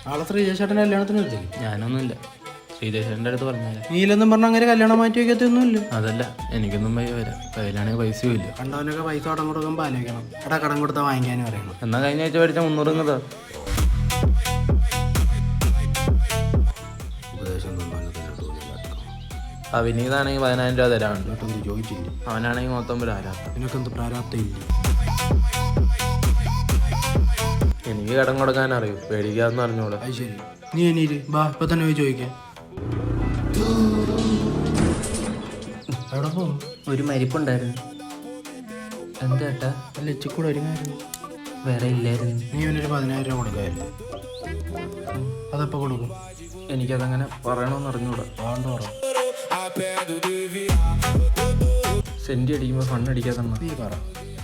നാളെ ശ്രീജേഷേട്ടൻ്റെ കല്യാണത്തിന് എടുത്തില്ല. ഞാനൊന്നുമില്ല, ശ്രീജേഷൻ്റെ അടുത്ത് പറഞ്ഞാലേ. നീലെന്നും പറഞ്ഞ അങ്ങനെ കല്യാണം മാറ്റി വയ്ക്കത്തൊന്നുമില്ല. അതല്ല, എനിക്കൊന്നും വയ്യ വരാം, കയ്യിലാണെങ്കിൽ പൈസയും ഇല്ല. കണ്ടവനൊക്കെ പൈസ കടം കൊടുക്കുമ്പോൾ ആലോചിക്കണം. എടാ കടം കൊടുത്താൽ വാങ്ങിക്കാനും പറയണം. എന്നാൽ കഴിഞ്ഞ ആഴ്ച മേടിച്ച 300 ഇങ്ങതാ. ഉപദേശം വിനീതാണെങ്കിൽ 10,000 രൂപ തരാറുണ്ട്. ചോദിച്ചില്ല. അവനാണെങ്കിൽ മൊത്തം ഒരു ആരാത്ത. നിനക്കെന്ത് പ്രാരാബ്ധ ഇല്ല? എനിക്ക് കടം കൊടുക്കാൻ അറിയൂ, പേടിക്കാന്ന് അറിഞ്ഞൂടെ. അത് ശരി, നീ എനീര് ബാ, ഇപ്പൊ തന്നെ പോയി ചോദിക്കാം. എവിടെ പോകും? ഒരു മരിപ്പുണ്ടായിരുന്നു. എന്താ ഏട്ടാ? അല്ല ഇച്ചിക്കൂടെ ഒരുങ്ങായിരുന്നു. വേറെ ഇല്ലായിരുന്നു. നീ അവനൊരു 10,000 രൂപ കൊടുക്കായിരുന്നു. അതെപ്പോൾ കൊടുക്കും? എനിക്കതങ്ങനെ പറയണമെന്ന് അറിഞ്ഞൂടാ. വേണ്ട പറ. സെന്റ് അടിക്കുമ്പോൾ ഫണ്ണടിക്കാതെ നീ പറ.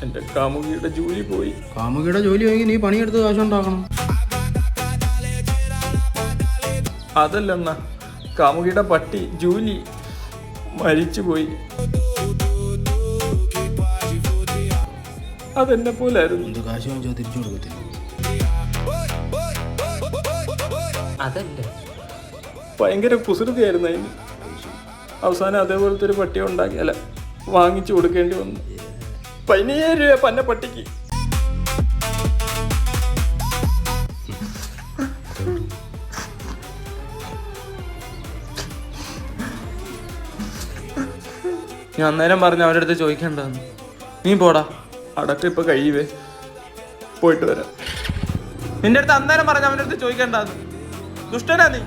എൻ്റെ കാമുകിയുടെ ജോലി പോയി. കാമുകിയുടെ ജോലി വാങ്ങി നീ പണിയെടുത്ത് കാശുണ്ടാക്കണം. അതല്ലണ്ണ, കാമുകിയുടെ പട്ടി ജൂലി മരിച്ചു പോയി. അതെന്നെ പോലായിരുന്നു. എന്ത് കാശ് വാങ്ങിച്ചാൽ തിരിച്ചു കൊടുക്കത്തില്ല. അതല്ല, ഭയങ്കര കുസൃതിയായിരുന്നു അതിന്. അവസാനം അതേപോലത്തെ ഒരു പട്ടിയെ ഉണ്ടാക്കി, അല്ല വാങ്ങിച്ചു കൊടുക്കേണ്ടി വന്നു. 15,000 രൂപ പന്ന പട്ടിക്ക്. ഞാൻ അന്നേരം പറഞ്ഞു അവരുടെ അടുത്ത് ചോദിക്കണ്ടെന്ന്. നീ പോടാ, അടക്കം ഇപ്പൊ കഴിയുവേ, പോയിട്ട് വരാം. നിന്റെ അടുത്ത് അന്നേരം പറഞ്ഞു അവൻ്റെ അടുത്ത് ചോദിക്കണ്ടെന്ന്. ദുഷ്ടനാ നീ.